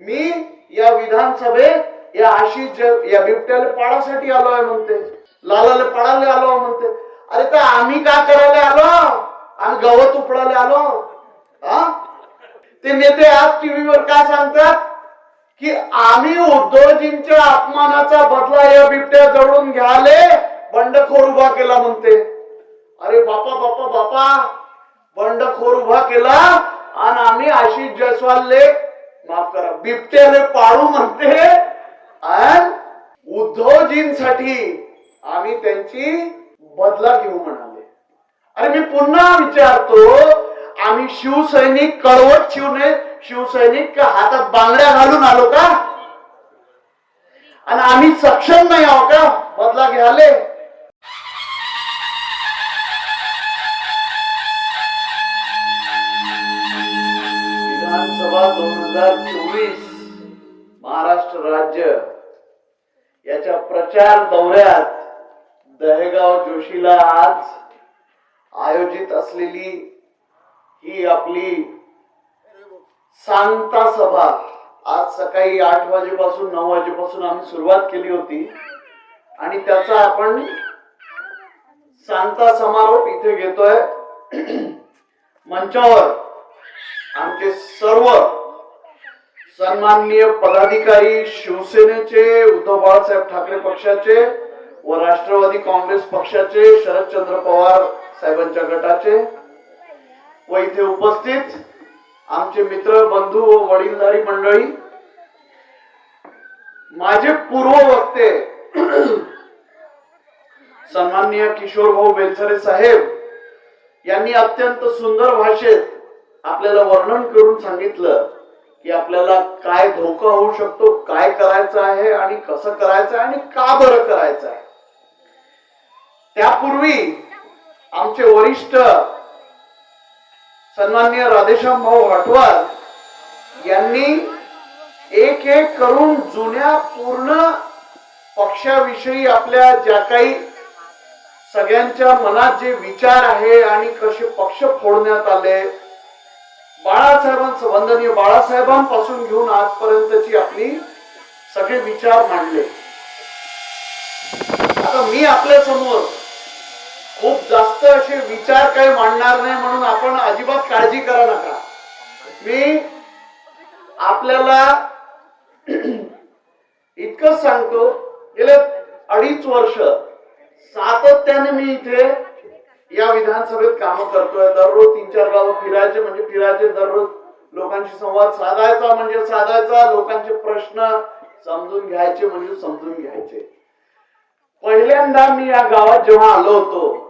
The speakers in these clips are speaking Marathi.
मी या विधानसभेत या आशिष या बिबट्याला पाळासाठी आलोय म्हणते, लालाला पाळायला आलो म्हणते. अरे तर आम्ही काय करायला आलो? आम्ही गवत उपडायला आलो? हा, ते नेते आज टीव्हीवर काय सांगतात की आम्ही उद्धवजींच्या अपमानाचा बदला या बिबट्या जवळून घ्याले बंडखोर उभा केला म्हणते. अरे बापा बापा बापा, बंडखोर उभा केला आणि आम्ही आशिष जयस्वालले माफ करा बिबट्याले पाळू म्हणते. आणि उद्धवजींसाठी आम्ही त्यांची बदला घेऊ म्हणाले. अरे मी पुन्हा विचारतो, आम्ही शिवसैनिक कळवट शिवसैनिक का हातात बांगड्या घालून आलो का? आणि आम्ही सक्षम नाही आहो का बदला घ्यायला? विधानसभा 2024 महाराष्ट्र राज्य याच्या प्रचार दौऱ्यात दहेगाव जोशीला आज आयोजित असलेली ही आपली सांगता सभा आज सकाळी 8 वाजेपासून 9 वाजेपासून आम्ही सुरुवात केली होती आणि त्याचा आपण सांगता समारोप इथे घेतोय. मंचावर आमचे सर्व सन्माननीय पदाधिकारी, शिवसेनेचे, उद्धव बाळासाहेब ठाकरे पक्षाचे व राष्ट्रवादी काँग्रेस पक्षाचे, शरदचंद्र पवार साहेबांच्या गटाचे व इथे उपस्थित आमचे मित्र, बंधू व वडीलधारी मंडळी, माझे पूर्व वक्ते सन्माननीय किशोर भाऊ बेलसरे साहेब यांनी अत्यंत सुंदर भाषेत आपल्याला वर्णन करून सांगितलं की आपल्याला काय धोका होऊ शकतो, काय करायचं आहे आणि कसं करायचं आहे आणि का बरं करायचं आहे. त्यापूर्वी आमचे वरिष्ठ सन्माननीय राधेश्याम भाऊ वाटवार यांनी एक एक करून जुन्या पूर्ण पक्षाविषयी आपल्या ज्या काही सगळ्यांच्या मनात जे विचार आहे आणि कसे पक्ष फोडण्यात आले, बाळासाहेबांचं वंदनीय बाळासाहेबांपासून घेऊन आजपर्यंतची आपली सगळे विचार मांडले. आता मी आपल्या समोर खूप जास्त असे विचार काही मांडणार नाही म्हणून आपण अजिबात काळजी करा नका. मी आपल्याला इतकंच सांगतो, गेले 2.5 वर्ष सातत्याने मी इथे या विधानसभेत काम करतोय. दररोज 3-4 गावं फिरायचे म्हणजे फिरायचे, दररोज लोकांशी संवाद साधायचा म्हणजे साधायचा, लोकांचे प्रश्न समजून घ्यायचे म्हणजे समजून घ्यायचे. पहिल्यांदा मी या गावात जेव्हा आलो होतो,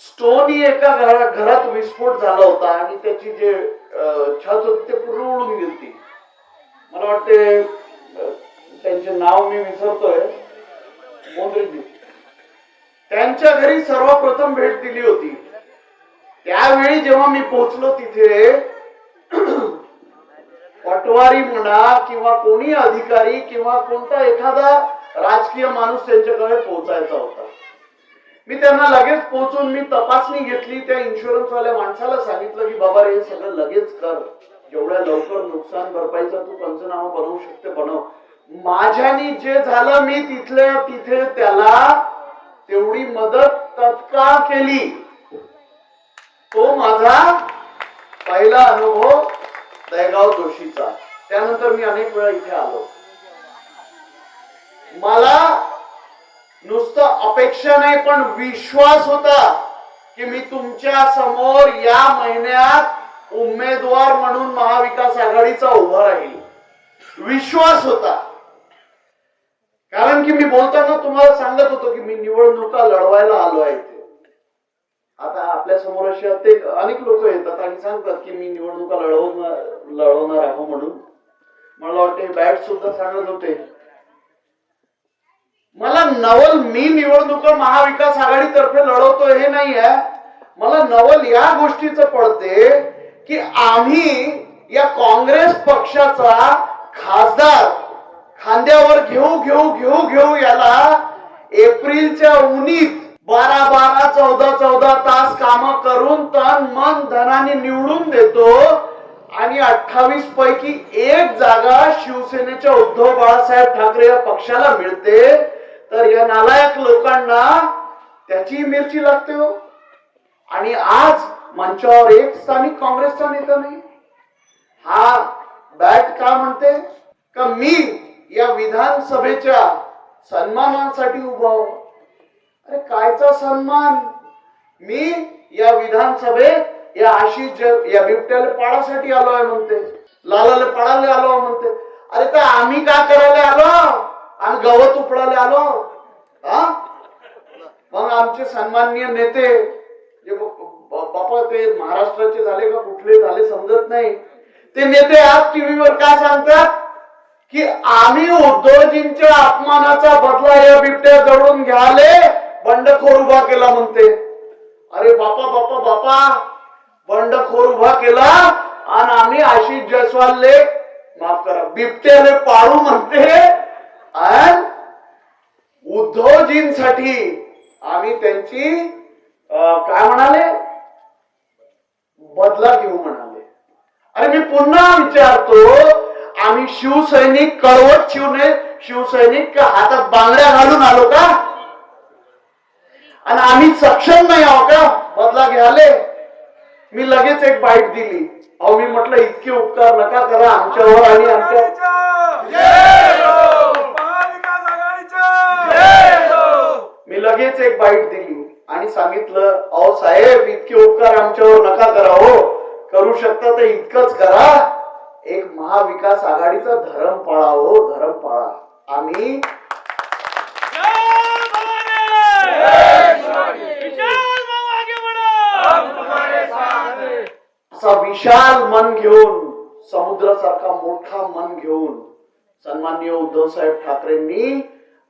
स्टोनी एका घरात विस्फोट झाला होता आणि त्याची जे छत होती ते पूर्ण उडून गेली. मला वाटते त्यांचे नाव मी विसरतोय, मोंद्रेजी. त्यांच्या घरी सर्वप्रथम भेट दिली होती. त्यावेळी जेव्हा मी पोहोचलो तिथे पटवारी म्हणा किंवा कोणी अधिकारी किंवा कोणता एखादा राजकीय माणूस त्यांच्याकडे पोहोचायचा होता. मी त्यांना लगेच पोहोचून मी तपासणी घेतली. त्या इन्शुरन्स वाल्या माणसाला सांगितलं की बाबा हे सगळं लगेच कर, जेवढ्या लवकर नुकसान भरपाईचा तू पंचनामा बनवू शकते बनव. माझ्यानी जे झालं मी तिथे त्याला तेवढी मदत तत्काळ केली. तो माझा पहिला अनुभव दहेगाव जोशीचा. त्यानंतर मी अनेक वेळा इथे आलो. मला नुसतं अपेक्षा नाही पण विश्वास होता की मी तुमच्या समोर या महिन्यात उमेदवार म्हणून महाविकास आघाडीचा उभा राहील. विश्वास होता, कारण की मी बोलताना तुम्हाला सांगत होतो की मी निवडणुका लढवायला आलो आहे इथे. आता आपल्या समोर असे अनेक लोक येतात आणि सांगतात की मी निवडणुका लढवणार आहे म्हणून. मला वाटते बॅट सुद्धा सांगत होते. मला नवल मी निवडणुका महाविकास आघाडी तर्फे लढवतो हे नाही आहे. मला नवल या गोष्टीचं पडते की आम्ही या काँग्रेस पक्षाचा खासदार खांद्यावर घेऊ याला एप्रिलच्या उन्हीत 12-12, 14-14 तास काम करून तन मन धनाने निवडून देतो आणि 28 पैकी एक जागा शिवसेनेच्या उद्धव बाळासाहेब ठाकरे या पक्षाला मिळते, तर या नालायक लोकांना त्याची मिरची लागते हो. आणि आज मंचावर एक स्थानिक काँग्रेसचा नेता नाही. हा बॅट का म्हणते का मी या विधानसभेच्या सन्मानासाठी उभा हो. अरे कायचा सन्मान? मी या विधानसभेत या आशिष या बिबट्याला पाळासाठी आलोय म्हणते, लालाला पाळायला आलो म्हणते. अरे तर आम्ही काय करायला आलो? आम्ही गवत उपडायला आलो. हा मग आमचे सन्माननीय नेते जे बापा ते महाराष्ट्राचे झाले का कुठले झाले समजत नाही, ते नेते आज टीव्हीवर काय सांगतात की आम्ही उद्धवजींच्या अपमानाचा बदला या बिबट्या जवळून घ्याले बंडखोर उभा केला म्हणते. अरे बापा बापा बापा, बंडखोर उभा केला आणि आम्ही आशिष जयस्वालले माफ करा बिबट्याले पाळू म्हणते. आणि उद्धवजींसाठी आम्ही त्यांची काय म्हणाले बदला घेऊ म्हणाले. अरे मी पुन्हा विचारतो, आम्ही शिवसैनिक कळवट शिवसैनिक हातात बांगड्या घालून आलो का? आणि आम्ही सक्षम नाही आहो का बदला घ्यायला? मी लगेच एक बाईट दिली. अहो मी म्हटलं इतके उपकार नका करा आमच्यावर आणि आमच्या. मी लगेच एक बाईट दिली आणि सांगितलं अहो साहेब इतके उपकार आमच्यावर नका करा हो, करू शकता तर इतकंच करा, एक महाविकास आघाडीचा धर्म पाळा हो, धर्म पाळा. आम्ही असा विशाल मन घेऊन, समुद्रासारखा मोठा मन घेऊन सन्माननीय उद्धव साहेब ठाकरेंनी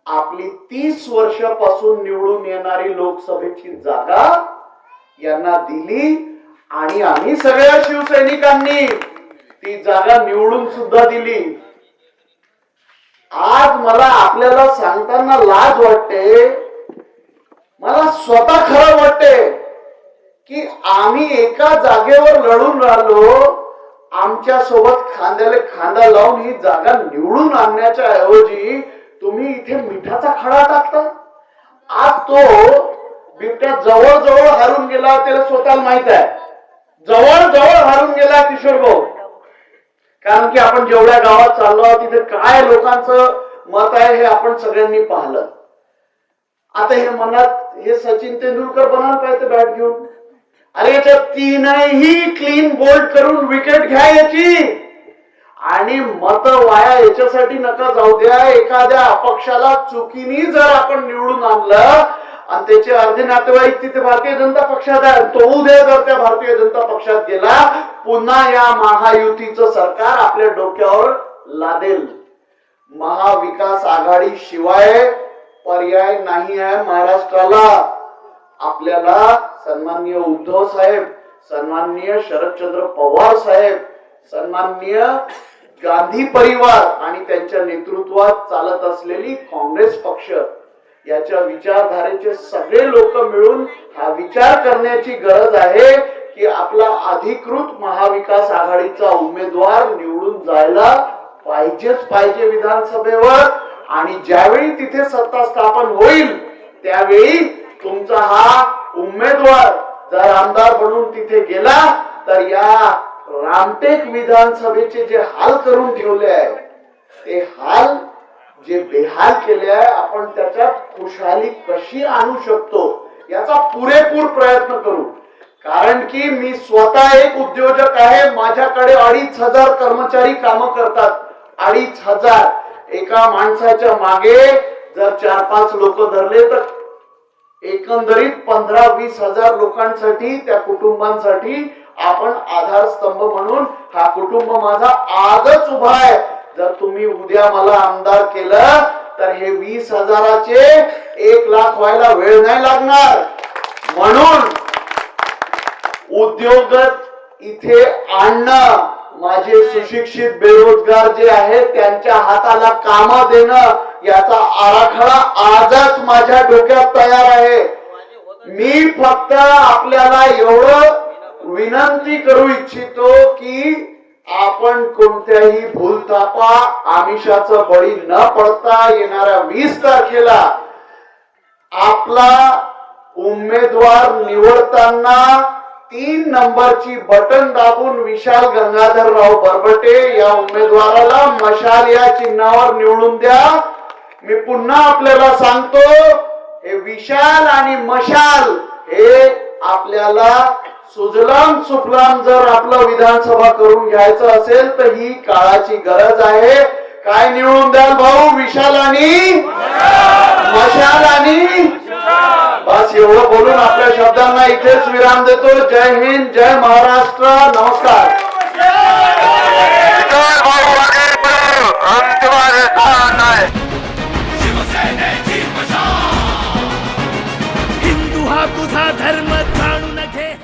आपली 30 वर्षापासून निवडून येणारी लोकसभेची जागा यांना दिली आणि आम्ही सगळ्या शिवसैनिकांनी ती जागा निवडून सुद्धा दिली. आज मला आपल्याला सांगताना लाज वाटते, मला स्वतः खरं वाटते की आम्ही एका जागेवर लढून राहिलो, आमच्या सोबत खांद्याला खांदा लावून ही जागा निवडून आणण्याच्या ऐवजी तुम्ही इथे मिठाचा खडा टाकता. आज तो बिबट्या जवळ जवळ हारून गेला, त्याला स्वतःला माहित आहे जवळ जवळ हारून गेला किशोर भाऊ. कारण की आपण जेवढ्या गावात चाललो तिथे काय लोकांचं मत आहे हे आपण सगळ्यांनी पाहिलं. आता हे मनात हे सचिन तेंडुलकर बनाल पाहिजे बॅट घेऊन. अरे याच्या तीनही क्लीन बोल्ड करून विकेट घ्या याची, आणि मत वाया याच्यासाठी नका जाऊ द्या. एखाद्या अपक्षाला चुकीने जर आपण निवडून आणलं आणि त्याचे अर्धे नातेवाईक तिथे भारतीय जनता पक्षात आहे, तो उद्या जर त्या भारतीय जनता पक्षात गेला, पुन्हा या महायुतीचं सरकार आपल्या डोक्यावर लादेल. महाविकास आघाडी शिवाय पर्याय नाही आहे महाराष्ट्राला. आपल्याला सन्माननीय उद्धव साहेब, सन्माननीय शरदचंद्र पवार साहेब, सन्माननीय गांधी परिवार आणि त्यांच्या नेतृत्वात चालत असलेली काँग्रेस पक्ष याच्या विचारधारेचे सगळे लोक मिळून हा विचार करण्याची गरज आहे की आपला अधिकृत महाविकास आघाडीचा उमेदवार निवडून जायला पाहिजेच पाहिजे विधानसभेवर. आणि ज्यावेळी तिथे सत्ता स्थापन होईल त्यावेळी तुमचा हा उमेदवार जर आमदार बनून तिथे गेला तर या रामटेक विधानसभेचे जे हाल करून ठेवले आहे ते हाल जे बेहाल केले आहे, आपण त्याच्यात खुशहाली कशी आणू शकतो याचा पुरेपूर प्रयत्न करू. कारण की मी स्वतः एक उद्योजक आहे, माझ्याकडे 2500 कर्मचारी काम करतात. 2500 एका माणसाच्या मागे जर 4-5 लोक धरले तर एकंदरीत 15-20 हजार लोकांसाठी, त्या कुटुंबांसाठी आपण आधारस्तंभ म्हणून हा कुटुंब माझा आजच उभा आहे. जर तुम्ही उद्या मला आमदार केलं तर हे 20,000चे 1 लाख व्हायला वेळ नाही लागणार. म्हणून उद्योग इथे आणणं, माझे सुशिक्षित बेरोजगार जे आहेत त्यांच्या हाताला काम देणं, याचा आराखडा आजच माझ्या डोक्यात तयार आहे. मी फक्त आपल्याला एवढं विनंती करू इच्छितो की आपण कोणत्याही भूलथापा आमिषाचं बळी न पडता येणाऱ्या 20 तारखेला आपला उमेदवार निवडताना 3 नंबरची बटन दाबून विशाल गंगाधरराव बरबटे या उमेदवाराला मशाल या चिन्हावर निवडून द्या. मी पुन्हा आपल्याला सांगतो, हे विशाल आणि मशाल हे आपल्याला सुजलाम सुफलाम जर आपलं विधानसभा करून घ्यायचं असेल तर ही काळाची गरज आहे. काय निवडून द्याल भाऊ? विशाल आणि मशाल आणि बस एवढं बोलून आपल्या शब्दांना इथेच विराम देतो. जय हिंद, जय महाराष्ट्र, नमस्कार.